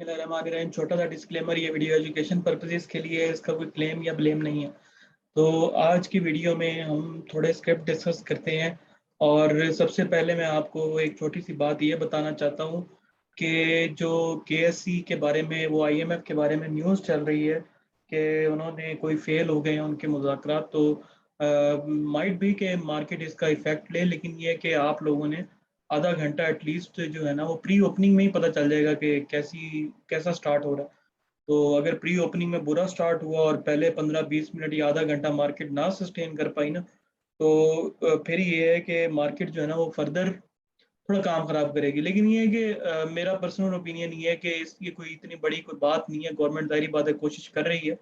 बिस्मिल्लाहिर्रहमानिर्रहीम। छोटा सा डिस्क्लेमर, ये वीडियो एजुकेशन पर्पसेस के लिए है, इसका कोई क्लेम या ब्लेम नहीं है। तो आज की वीडियो में हम थोड़े स्क्रिप्ट डिस्कस करते हैं। और सबसे पहले मैं आपको एक छोटी सी बात ये बताना चाहता हूँ कि जो केएससी के बारे में, वो आईएमएफ के बारे में न्यूज़ चल रही है कि उन्होंने कोई फेल हो गए हैं उनके मुज़ाकरात। तो माइट भी कि मार्केट इसका इफेक्ट ले, लेकिन ये कि आप लोगों ने आधा घंटा एटलीस्ट जो है ना, वो प्री ओपनिंग में ही पता चल जाएगा कि कैसा स्टार्ट हो रहा है। तो अगर प्री ओपनिंग में बुरा स्टार्ट हुआ और पहले 15-20 मिनट या आधा घंटा मार्केट ना सस्टेन कर पाई ना, तो फिर ये है कि मार्केट जो है ना वो फर्दर थोड़ा काम खराब करेगी। लेकिन ये है कि मेरा पर्सनल ओपिनियन ये है कि ये कोई इतनी बड़ी कोई बात नहीं है। गवर्नमेंट जाहिर बात है कोशिश कर रही है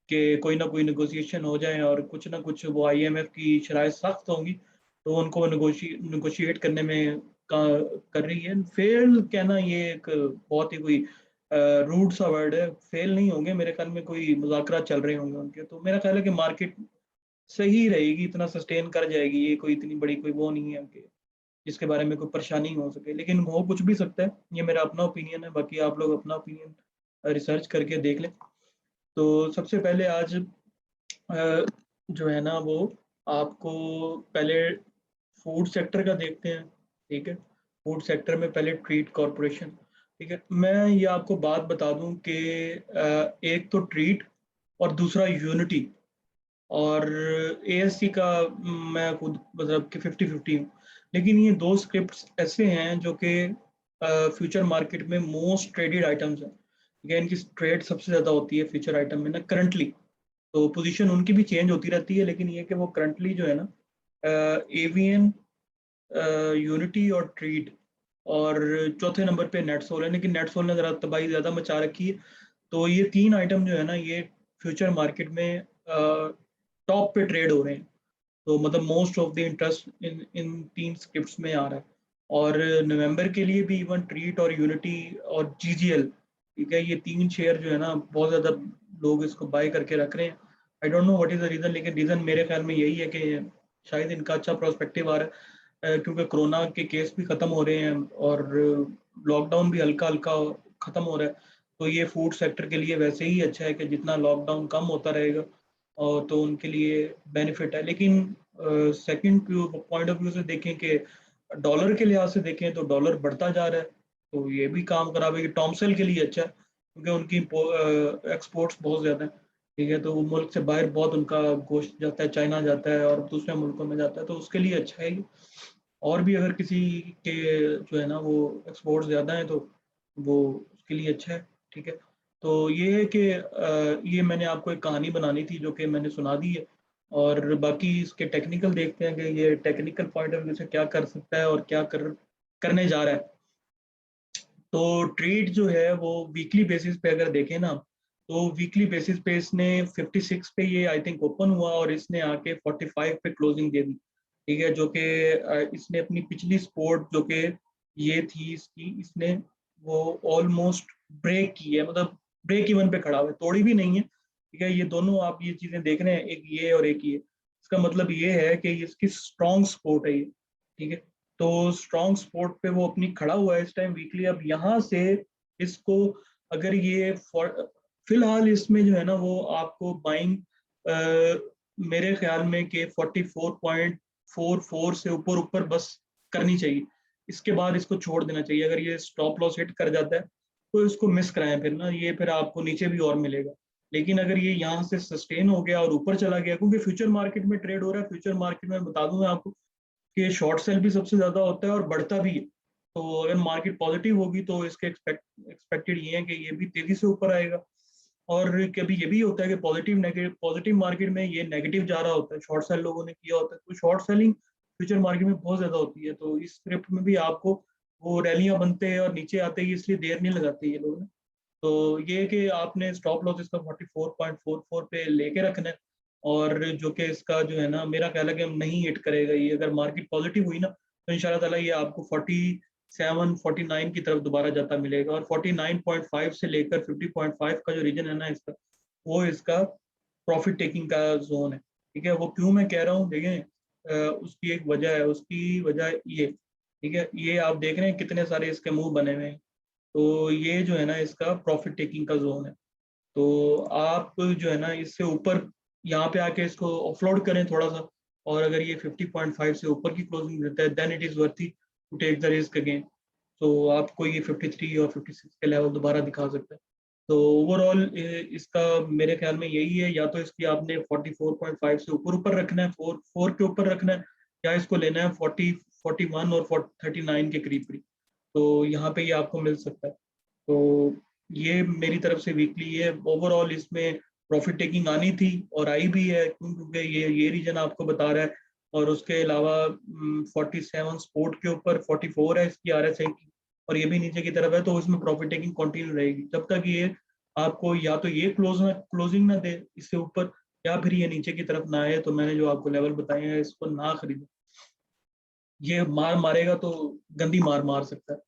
कि कोई ना कोई नेगोशिएशन हो जाए, और कुछ ना कुछ वो आईएमएफ की शराइत सख्त होंगी तो उनको नेगोशिएट करने में कर रही है। फेल कहना ये एक बहुत ही कोई रूड सा वर्ड है। फेल नहीं होंगे मेरे ख्याल में, कोई मुज़ाकरात चल रहे होंगे उनके। तो मेरा ख्याल है कि मार्केट सही रहेगी, इतना सस्टेन कर जाएगी। ये कोई इतनी बड़ी कोई वो नहीं है कि जिसके बारे में कोई परेशानी हो सके, लेकिन हो कुछ भी सकता है। ये मेरा अपना ओपिनियन है, बाकी आप लोग अपना ओपिनियन रिसर्च करके देख लें। तो सबसे पहले आज जो है ना वो आपको पहले फूड सेक्टर का देखते हैं। ठीक है, फूड सेक्टर में पहले ट्रीट कॉरपोरेशन। ठीक है, मैं ये आपको बात बता दूं कि एक तो ट्रीट और दूसरा यूनिटी और एएससी का मैं खुद मतलब कि 50-50 हूँ। लेकिन ये दो स्क्रिप्ट्स ऐसे हैं जो कि फ्यूचर मार्केट में मोस्ट ट्रेडेड आइटम्स हैं। ठीक है, इनकी ट्रेड सबसे ज़्यादा होती है फ्यूचर आइटम में ना करंटली। तो पोजीशन उनकी भी चेंज होती रहती है, लेकिन ये कि वो करंटली जो है ना एवीएन, यूनिटी और ट्रीट, और चौथे नंबर पे नेटसोल है। लेकिन नेटसोल ने ज़रा तबाही ज़्यादा मचा रखी है। तो ये तीन आइटम जो है ना, ये फ्यूचर मार्केट में टॉप पे ट्रेड हो रहे हैं। तो मतलब most of the interest in in तीन स्क्रिप्ट्स में आ रहा है। और नवंबर के लिए भी इवन ट्रीट और यूनिटी और जीजीएल, ठीक है, ये तीन शेयर जो है ना बहुत ज़्यादा लोग इसको बाय करके रख रहे हैं। I don't know what is the reason, लेकिन रीज़न मेरे ख्याल में यही है कि शायद इनका अच्छा प्रोस्पेक्टिव आ रहा है, क्योंकि कोरोना के केस भी ख़त्म हो रहे हैं और लॉकडाउन भी हल्का हल्का ख़त्म हो रहा है। तो ये फूड सेक्टर के लिए वैसे ही अच्छा है कि जितना लॉकडाउन कम होता रहेगा और तो उनके लिए बेनिफिट है। लेकिन सेकंड पॉइंट ऑफ व्यू से देखें कि डॉलर के लिहाज से देखें तो डॉलर बढ़ता जा रहा है। तो ये भी काम खराब है कि टॉमसेल के लिए अच्छा है, क्योंकि उनकी एक्सपोर्ट्स बहुत ज़्यादा है। ठीक है, तो वो मुल्क से बाहर बहुत उनका गोश्त जाता है, चाइना जाता है और दूसरे मुल्कों में जाता है, तो उसके लिए अच्छा है ये। और भी अगर किसी के जो है ना वो एक्सपोर्ट ज़्यादा है तो वो उसके लिए अच्छा है। ठीक है, तो ये है कि ये मैंने आपको एक कहानी बनानी थी जो कि मैंने सुना दी है। और बाकी इसके टेक्निकल देखते हैं कि ये टेक्निकल पॉइंट ऑफ व्यू से क्या कर सकता है और क्या करने जा रहा है। तो ट्रेड जो है वो वीकली बेसिस पे अगर देखें ना, तो वीकली बेसिस पे इसने 56 पे ये आई थिंक ओपन हुआ और इसने आके 45 पे क्लोजिंग दे दी। ठीक है, जो कि इसने अपनी पिछली सपोर्ट जो कि ये थी इसकी, इसने वो ऑलमोस्ट ब्रेक की है, मतलब ब्रेक इवन पे खड़ा हुआ है, तोड़ी भी नहीं है। ठीक है, ये दोनों आप ये चीजें देख रहे हैं, एक ये और एक ये। इसका मतलब ये है कि इसकी स्ट्रॉन्ग सपोर्ट है ये। ठीक है, तो स्ट्रॉन्ग सपोर्ट पे वो अपनी खड़ा हुआ है इस टाइम वीकली। अब यहाँ से इसको अगर ये फिलहाल इसमें जो है ना वो आपको बाइंग मेरे ख्याल में कि 44.44 से ऊपर ऊपर बस करनी चाहिए। इसके बाद इसको छोड़ देना चाहिए। अगर ये स्टॉप लॉस हिट कर जाता है तो इसको मिस कराएं, फिर ना ये फिर आपको नीचे भी और मिलेगा। लेकिन अगर ये यहाँ से सस्टेन हो गया और ऊपर चला गया, क्योंकि फ्यूचर मार्केट में ट्रेड हो रहा है, फ्यूचर मार्केट में बता दूं मैं आपको कि शॉर्ट सेल भी सबसे ज्यादा होता है और बढ़ता भी है। तो अगर मार्केट पॉजिटिव होगी तो इसके एक्सपेक्टेड ये है कि ये भी तेजी से ऊपर आएगा। और कभी ये भी होता है कि पॉजिटिव नेगेटिव, पॉजिटिव मार्केट में ये नेगेटिव जा रहा होता है, शॉर्ट सेल लोगों ने किया होता है, तो शॉर्ट सेलिंग फ्यूचर मार्केट में बहुत ज्यादा होती है। तो इस स्क्रिप्ट में भी आपको वो रैलियां बनते हैं और नीचे आते ही, इसलिए देर नहीं लगाते ये लोग। तो ये कि आपने स्टॉप लॉस इसका 44.44 पे लेके रखना है। और जो कि इसका जो है ना मेरा ख्याल है कि हम नहीं हिट करेगा ये। अगर मार्केट पॉजिटिव हुई ना तो इंशाल्लाह ताला ये आपको 47-49 की तरफ दोबारा जाता मिलेगा। और 49.5 से लेकर 50.5 का जो रीजन है ना इसका, वो इसका प्रॉफिट टेकिंग का जोन है। ठीक है, वो क्यों मैं कह रहा हूँ देखें, उसकी एक वजह है। उसकी वजह ये, ठीक है, ये आप देख रहे हैं कितने सारे इसके मुंह बने हुए हैं। तो ये जो है ना इसका प्रॉफिट टेकिंग का जोन है। तो आप जो है ना इससे ऊपर यहाँ पे आके इसको ऑफलोड करें थोड़ा सा, और अगर ये 50.5 से ऊपर की क्लोजिंग देता है then it is worthy to take the risk again. तो आपको ये 53 और 56 के लेवल दोबारा दिखा सकता है। तो ओवरऑल इसका मेरे ख्याल में यही है, या तो इसकी आपने 44.5 से ऊपर ऊपर रखना है, 4 के ऊपर रखना है, या इसको लेना है 40, 41 और 39 के करीब करीब। तो यहाँ पे ये आपको मिल सकता है। तो ये मेरी तरफ से वीकली है। ओवरऑल इसमें प्रॉफिट टेकिंग आनी थी और आई भी है, क्योंकि ये रीजन आपको बता रहा है। और उसके अलावा 47 स्पोर्ट के ऊपर 44 है इसकी RSI की, और ये भी नीचे की तरफ है, तो इसमें प्रॉफिट टेकिंग कंटिन्यू रहेगी जब तक ये आपको या तो ये क्लोजिंग ना दे इससे ऊपर, या फिर ये नीचे की तरफ ना आए। तो मैंने जो आपको लेवल बताए हैं इसको ना खरीदे। ये मार मारेगा तो गंदी मार मार सकता है।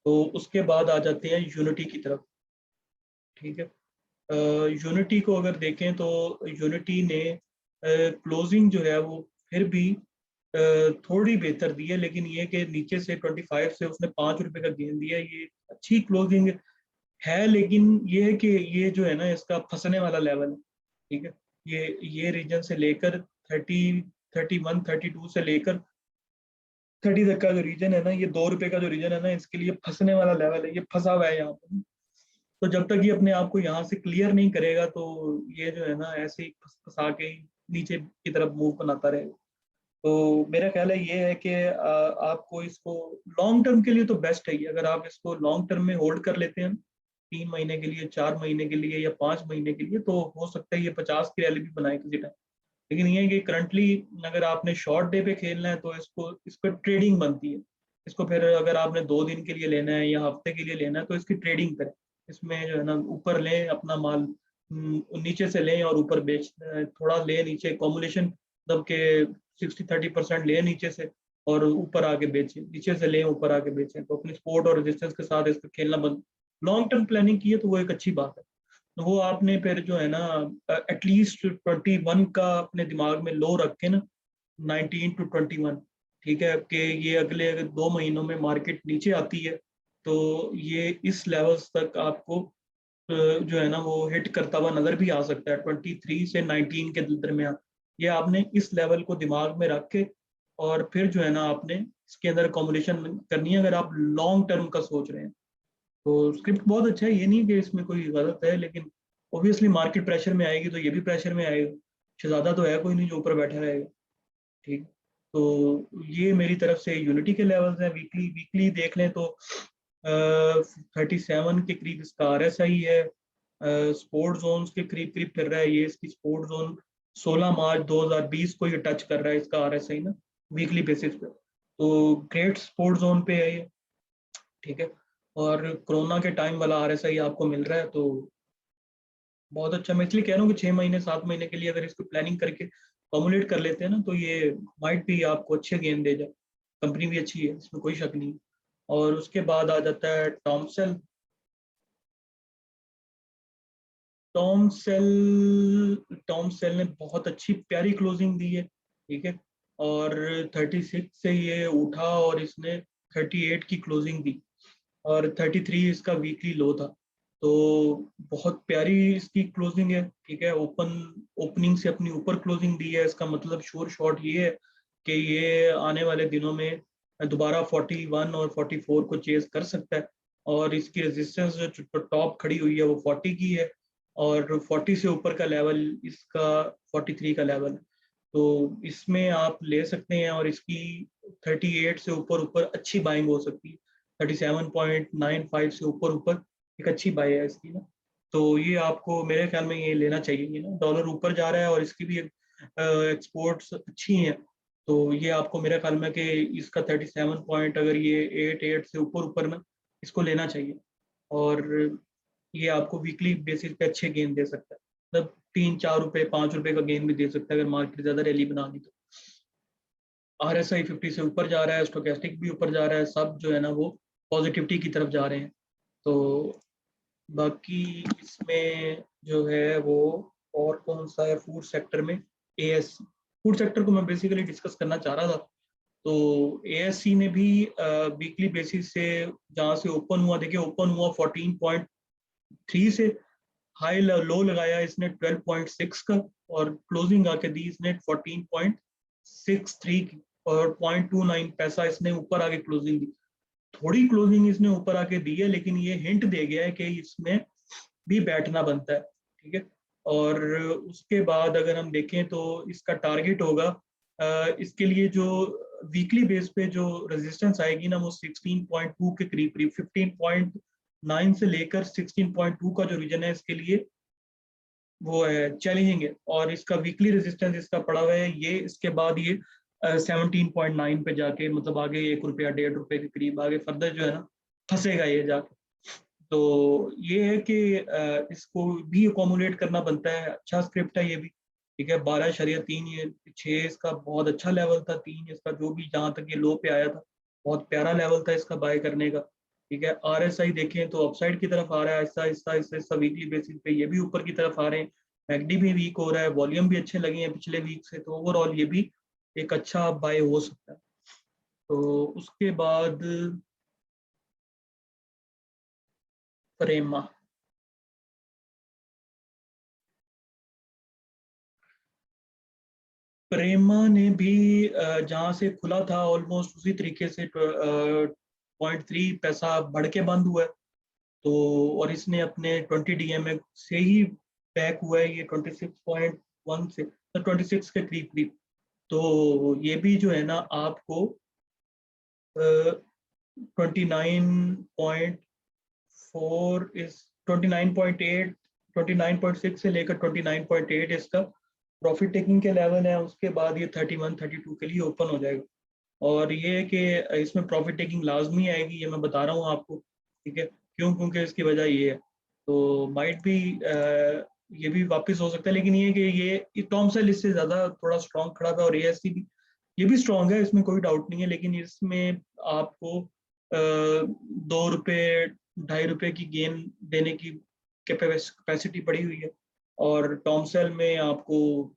तो उसके बाद आ जाते हैं यूनिटी की तरफ। ठीक है, यूनिटी को अगर देखें तो यूनिटी ने क्लोजिंग जो है वो फिर भी थोड़ी बेहतर दी है, लेकिन ये कि नीचे से 25 से उसने 5 रुपए का गेन दिया, ये अच्छी क्लोजिंग है। लेकिन ये है कि ये जो है ना इसका फंसने वाला लेवल है। ठीक है, ये रीजन से लेकर 30, 31, 32 से लेकर 30 तक का जो रीजन है ना, ये 2 रुपए का जो रीजन है ना, इसके लिए फंसने वाला लेवल है, ये फंसा हुआ है यहाँ पर। तो जब तक ये अपने आप को यहाँ से क्लियर नहीं करेगा तो ये जो है ना ऐसे ही फंसा के ही नीचे की तरफ मूव बनाता रहेगा। तो मेरा ख्याल है ये है कि आपको इसको लॉन्ग टर्म के लिए तो बेस्ट है ये। अगर आप इसको लॉन्ग टर्म में होल्ड कर लेते हैं 3 महीने के लिए, 4 महीने के लिए, या 5 महीने के लिए, तो हो सकता है ये 50 की रैली भी बनाए किसी टाइम। लेकिन ये है कि करंटली अगर आपने शॉर्ट डे पे खेलना है तो इसको ट्रेडिंग बनती है। इसको फिर अगर आपने 2 दिन के लिए लेना है या हफ्ते के लिए लेना है तो इसकी ट्रेडिंग करें। इसमें जो है ना ऊपर लें अपना माल, नीचे से लें और ऊपर बेच, थोड़ा लें नीचे कॉमुलेशन, मतलब के 60-30% लें नीचे से और ऊपर आके बेचें, नीचे से लें ऊपर आके बेचें। तो अपनी सपोर्ट और रेजिस्टेंस के साथ इसको खेलना बंद, लॉन्ग टर्म प्लानिंग की है तो वो एक अच्छी बात है। तो वो आपने फिर जो है ना एटलीस्ट 21 का अपने दिमाग में लो रख के ना, 19 to 21। ठीक है, कि ये अगले 2 महीनों में मार्केट नीचे आती है तो ये इस लेवल्स तक आपको जो है ना वो हिट करता हुआ नजर भी आ सकता है 23 से 19 के दरमियान। ये आपने इस लेवल को दिमाग में रख के और फिर जो है ना आपने इसके अंदर कॉम्बिनेशन करनी है, अगर आप लॉन्ग टर्म का सोच रहे हैं। तो स्क्रिप्ट बहुत अच्छा है, ये नहीं कि इसमें कोई गलत है, लेकिन ऑब्वियसली मार्केट प्रेशर में आएगी तो ये भी प्रेशर में आएगा। शहजादा तो है कोई नहीं जो ऊपर बैठा रहेगा। ठीक, तो ये मेरी तरफ से यूनिटी के लेवल्स हैं। वीकली वीकली देख लें तो 37 के करीब इसका RSI है। स्पोर्ट जोन के करीब करीब फिर रहा है ये। इसकी स्पोर्ट जोन 16 मार्च 2020 को ये टच कर रहा है इसका RSI ना, वीकली बेसिस पे। तो ग्रेट स्पोर्ट जोन पे है ये। ठीक है, और कोरोना के टाइम वाला RSI आपको मिल रहा है, तो बहुत अच्छा। मैं इसलिए कह रहा हूँ कि 6 महीने 7 महीने के लिए अगर इसको प्लानिंग करके फॉर्मुलेट कर लेते हैं ना, तो ये माइट भी आपको अच्छे गेन दे जाए। कंपनी भी अच्छी है, इसमें कोई शक नहीं। और उसके बाद आ जाता है टॉमसेल। टॉमसेल ने बहुत अच्छी प्यारी क्लोजिंग दी है। ठीक है, और 36 से ये उठा और इसने 38 की क्लोजिंग दी, और 33 इसका वीकली लो था। तो बहुत प्यारी इसकी क्लोजिंग है। ठीक है, ओपनिंग से अपनी ऊपर क्लोजिंग दी है। इसका मतलब श्योर शॉट ये है कि ये आने वाले दिनों में दोबारा 41 और 44 को चेज कर सकता है। और इसकी रेजिस्टेंस जो टॉप खड़ी हुई है वो 40 की है, और 40 से ऊपर का लेवल इसका 43 का लेवल है। तो इसमें आप ले सकते हैं, और इसकी 38 से ऊपर ऊपर अच्छी बाइंग हो सकती है। 37.95 से ऊपर ऊपर एक अच्छी बाई है इसकी ना। तो ये आपको मेरे ख्याल में ये लेना चाहिए ना। डॉलर ऊपर जा रहा है और इसकी भी एक्सपोर्ट्स अच्छी हैं। तो ये आपको मेरे ख्याल में कि इसका 37 पॉइंट अगर ये 8 से ऊपर ऊपर ना, इसको लेना चाहिए। और ये आपको वीकली बेसिस पे अच्छे गेन दे सकता है, मतलब 3-4 रुपए 5 रुपए का गेन भी दे सकता है अगर मार्केट ज्यादा रैली बना दी तो। RSI 50 से ऊपर जा रहा है, स्टोकेस्टिक भी ऊपर जा रहा है, सब जो है ना वो पॉजिटिविटी की तरफ जा रहे हैं। तो बाकी इसमें जो है वो और कौन सा है फूड सेक्टर में, AS फूड सेक्टर को मैं बेसिकली डिस्कस करना चाह रहा था। तो एएससी ने भी वीकली बेसिस से जहाँ से ओपन हुआ, देखिए ओपन हुआ 14.3 से, हाई लो लगाया इसने 12.6 का, और क्लोजिंग आके दी इसने 14.63 की, और 0.29 पैसा इसने ऊपर आके क्लोजिंग दी। थोड़ी क्लोजिंग इसने ऊपर आके दी है, लेकिन ये हिंट दे गया है कि इसमें भी बैठना बनता है, ठीक है। और उसके बाद अगर हम देखें तो इसका टारगेट होगा, इसके लिए जो वीकली बेस पे जो रेजिस्टेंस आएगी ना, वो 16.2 के करीब करीब, 15.9 से लेकर 16.2 का जो रीजन है इसके लिए वो है चैलेंजिंग है। और इसका वीकली रेजिस्टेंस इसका पड़ा हुआ है ये, इसके बाद ये 17.9 पे जाके, मतलब आगे 1 रुपया 1.5 रुपए के करीब आगे फर्दर जो है ना फंसेगा ये जाके। तो ये है कि इसको भी अकोमोडेट करना बनता है। अच्छा स्क्रिप्ट है ये भी, ठीक है। 12.3 ये 6 इसका बहुत अच्छा लेवल था, 3 इसका जो भी जहाँ तक ये लो पे आया था बहुत प्यारा लेवल था इसका बाय करने का, ठीक है। आरएसआई देखें तो अपसाइड की तरफ आ रहा है ऐसा ऐसा ऐसा ऐसा, वीकली बेसिस पे ये भी ऊपर की तरफ आ रहे हैं। मैगडी भी वीक हो रहा है, वॉल्यूम भी अच्छे लगे हैं पिछले वीक से, तो ओवरऑल ये भी एक अच्छा बाय हो सकता है। तो उसके बाद प्रेमा, प्रेमा ने भी जहाँ से खुला था ऑलमोस्ट उसी तरीके से 0.3 पैसा बढ़ के बंद हुआ है। तो और इसने अपने 20 डीएमए से ही बैक हुआ है ये 26.1 से, तो 26 के करीब करीब। तो ये भी जो है ना आपको 29.4 इस 29.8, 29.6 से लेकर 29.8 इसका प्रॉफिट टेकिंग के लेवल है। उसके बाद ये 31 32 के लिए ओपन हो जाएगा। और ये है कि इसमें प्रॉफिट टेकिंग लाजमी आएगी, ये मैं बता रहा हूँ आपको, ठीक है। क्यों? क्योंकि इसकी वजह ये है। तो माइट भी ये भी वापस हो सकता है, लेकिन ये है कि ये टॉमसेल इससे ज़्यादा थोड़ा स्ट्रॉन्ग खड़ा था, और एएससी भी ये भी स्ट्रॉन्ग है, इसमें कोई डाउट नहीं है। लेकिन इसमें आपको 2 रुपये 2.5 रुपये की गेन देने की कैपेसिटी पड़ी हुई है, और टॉमसेल में आपको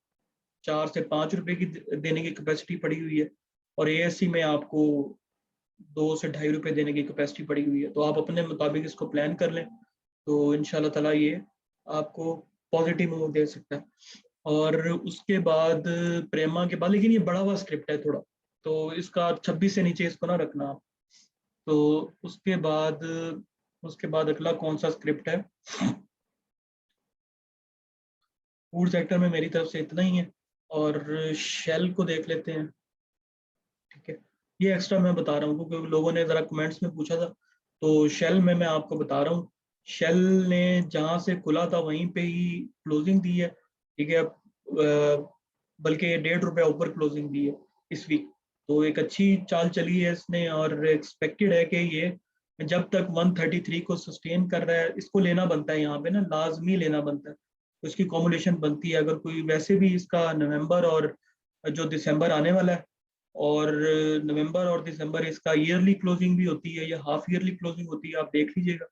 4 से 5 रुपए की देने की कैपेसिटी पड़ी हुई है, और एएससी में आपको 2 से 2.5 रुपए देने की कैपेसिटी पड़ी हुई है। तो आप अपने मुताबिक इसको प्लान कर लें, तो इंशाल्लाह ताला ये आपको पॉजिटिव मूव दे सकता है। और उसके बाद प्रेमा के बाद, लेकिन ये बड़ा हुआ स्क्रिप्ट है थोड़ा, तो इसका 26 से नीचे इसको ना रखना आप। तो उसके बाद अगला कौन सा स्क्रिप्ट है? फूड सेक्टर में मेरी तरफ से इतना ही है, और शेल को देख लेते हैं, ठीक है। ये एक्स्ट्रा मैं बता रहा हूँ क्योंकि लोगों ने ज़रा कमेंट्स में पूछा था। तो शेल में मैं आपको बता रहा हूँ, शेल ने जहाँ से खुला था वहीं पे ही क्लोजिंग दी है, ठीक है। बल्कि 1.5 रुपया ऊपर क्लोजिंग दी है इस वीक। तो एक अच्छी चाल चली है इसने, और एक्सपेक्टेड है कि ये जब तक 133 को सस्टेन कर रहा है, इसको लेना बनता है, यहाँ पे ना लाजमी लेना बनता है, तो इसकी कॉम्बिनेशन बनती है। अगर कोई वैसे भी इसका नवंबर और जो दिसंबर आने वाला है, और नवंबर और दिसंबर इसका ईयरली क्लोजिंग भी होती है या हाफ ईयरली क्लोजिंग होती है, आप देख लीजिएगा।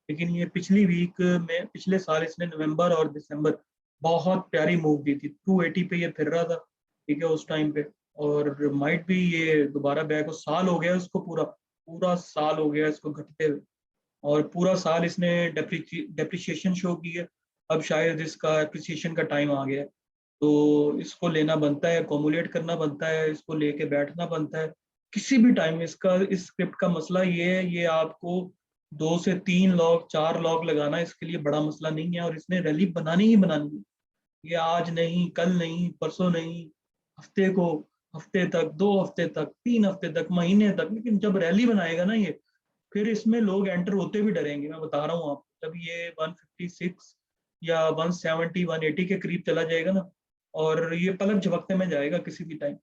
लेकिन ये पिछली वीक में पिछले साल इसने नवंबर और दिसंबर बहुत प्यारी मूव दी थी, 280 पे ये फिर रहा था, ठीक है, उस टाइम पे। और माइट भी ये दोबारा बैक, साल हो गया इसको, पूरा पूरा साल हो गया इसको घटते हुए, और पूरा साल इसने डेप्रिसिएशन शो की है। अब शायद इसका एप्रिसिएशन का टाइम आ गया है, तो इसको लेना बनता है, अकोमुलेट करना बनता है, इसको लेके बैठना बनता है किसी भी टाइम। इसका इस स्क्रिप्ट का मसला ये है, ये आपको 2 से 3 लॉग 4 लॉग लगाना इसके लिए बड़ा मसला नहीं है, और इसने रैली बनानी ही बनानी है। ये आज नहीं, कल नहीं, परसों नहीं, हफ्ते को, हफ्ते तक, 2 हफ्ते तक, 3 हफ्ते तक, महीने तक, लेकिन जब रैली बनाएगा ना ये, फिर इसमें लोग एंटर होते भी डरेंगे, मैं बता रहा हूँ आपको। जब ये 156 या 170 180 के करीब चला जाएगा ना, और ये पलक झपकने में जाएगा किसी भी टाइम,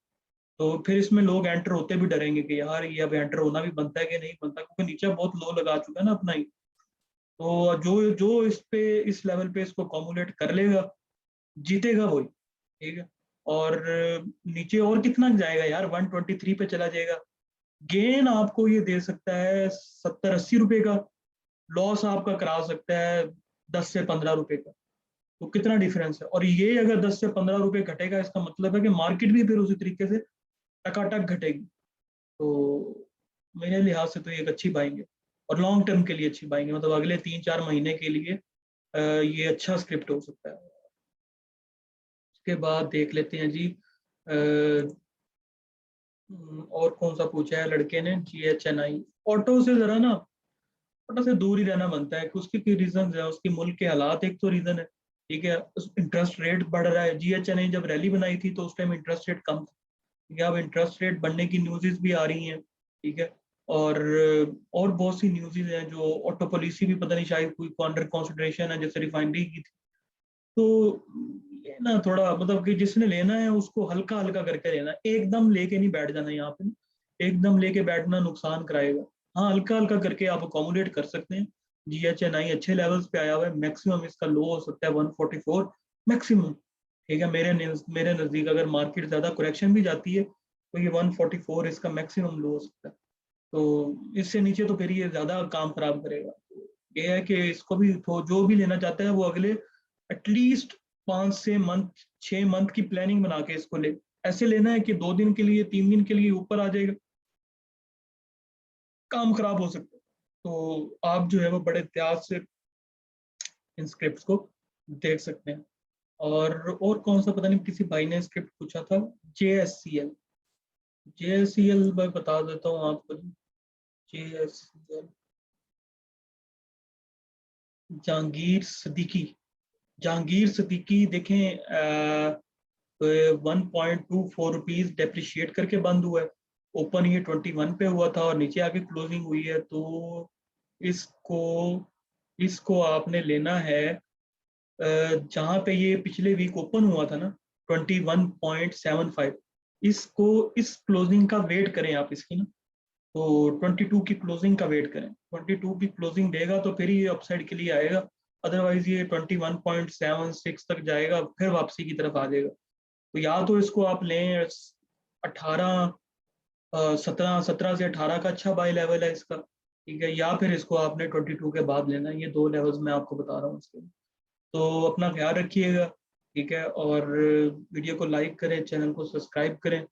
तो फिर इसमें लोग एंटर होते भी डरेंगे कि यार ये अब एंटर होना भी बनता है कि नहीं बनता, क्योंकि नीचे बहुत लो लगा चुका है ना अपना ही। तो जो जो इस पे इस लेवल पे इसको कॉमुलेट कर लेगा, जीतेगा वही, ठीक है। और नीचे और कितना जाएगा यार, 123 पे चला जाएगा। गेन आपको ये दे सकता है 70 80 रुपए का, लॉस आपका करा सकता है 10 से 15 रुपए का। तो कितना डिफरेंस है। और ये अगर 10 से 15 रुपए घटेगा, इसका मतलब है कि मार्केट भी फिर उसी तरीके से टकाटक घटेगी। तो मेरे लिहाज से तो एक अच्छी बाइंग है और लॉन्ग टर्म के लिए अच्छी बाइंग है, मतलब अगले 3-4 महीने के लिए ये अच्छा स्क्रिप्ट हो सकता है। उसके बाद देख लेते हैं जी, और कौन सा पूछा है लड़के ने, GHNI। ऑटो से जरा ना, ऑटो से दूर ही रहना बनता है कि उसके रीजन है, उसके मुल्क के हालात एक तो रीजन है, ठीक है। इंटरेस्ट रेट बढ़ रहा है। GHNI जब रैली बनाई थी तो उस टाइम इंटरेस्ट रेट कम था, ठीक है। अब इंटरेस्ट रेट बढ़ने की न्यूज़ भी आ रही हैं, ठीक है। और बहुत सी न्यूज़ हैं जो ऑटो पॉलिसी भी पता नहीं शायद कोई अंडर कंसिडरेशन है, जैसे रिफाइनरी की थी। तो ये ना थोड़ा मतलब कि जिसने लेना है उसको हल्का हल्का करके लेना, एकदम लेके नहीं बैठ जाना यहाँ पे ना, एकदम लेके बैठना नुकसान कराएगा। हाँ, हल्का हल्का करके आप अकोमोडेट कर सकते हैं। GHNI अच्छे लेवल्स पे आया हुआ है, मैक्सिमम इसका लो हो सकता है 144 मैक्सिमम, ठीक है। मेरे नज़दीक अगर मार्केट ज़्यादा करेक्शन भी जाती है तो ये 144 इसका मैक्सिमम लो हो सकता है। तो इससे नीचे तो फिर ये ज़्यादा काम खराब करेगा। तो ये है कि इसको भी तो जो भी लेना चाहता है वो अगले एटलीस्ट 5 से 6 मंथ की प्लानिंग बना के इसको ले। ऐसे लेना है कि 2 दिन के लिए 3 दिन के लिए ऊपर आ जाएगा, काम खराब हो सकता है। तो आप जो है वो बड़े एहतियात से इन स्क्रिप्ट्स को देख सकते हैं। और कौन सा पता नहीं किसी भाई ने स्क्रिप्ट पूछा था, JSCL। JSCL मैं बता देता हूँ आपको। JSCL जहांगीर सिद्दीकी, जहांगीर सिद्दीकी देखें, 1.24 रुपीज डेप्रिशिएट करके बंद हुआ है। ओपन ये 21 पे हुआ था और नीचे आके क्लोजिंग हुई है। तो इसको इसको आपने लेना है जहां पे ये पिछले वीक ओपन हुआ था ना, 21.75। इसको इस क्लोजिंग का वेट करें आप इसकी ना, तो 22 की क्लोजिंग का वेट करें। 22 की क्लोजिंग देगा तो फिर ये अपसाइड के लिए आएगा, अदरवाइज ये 21.76 तक जाएगा, फिर वापसी की तरफ आ जाएगा। तो या तो इसको आप लें 18, 17 से 18 का अच्छा बाय लेवल है इसका, ठीक है। या फिर इसको आपने 22 के बाद लेना है। ये 2 लेवल्स मैं आपको बता रहा हूँ इसके। तो अपना ख्याल रखिएगा, ठीक है। और वीडियो को लाइक करें, चैनल को सब्सक्राइब करें।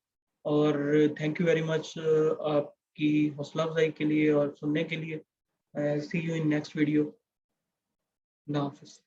और थैंक यू वेरी मच आपकी हौसला अफजाई के लिए और सुनने के लिए। सी यू इन नेक्स्ट वीडियो। अल्लाह हाफिज़।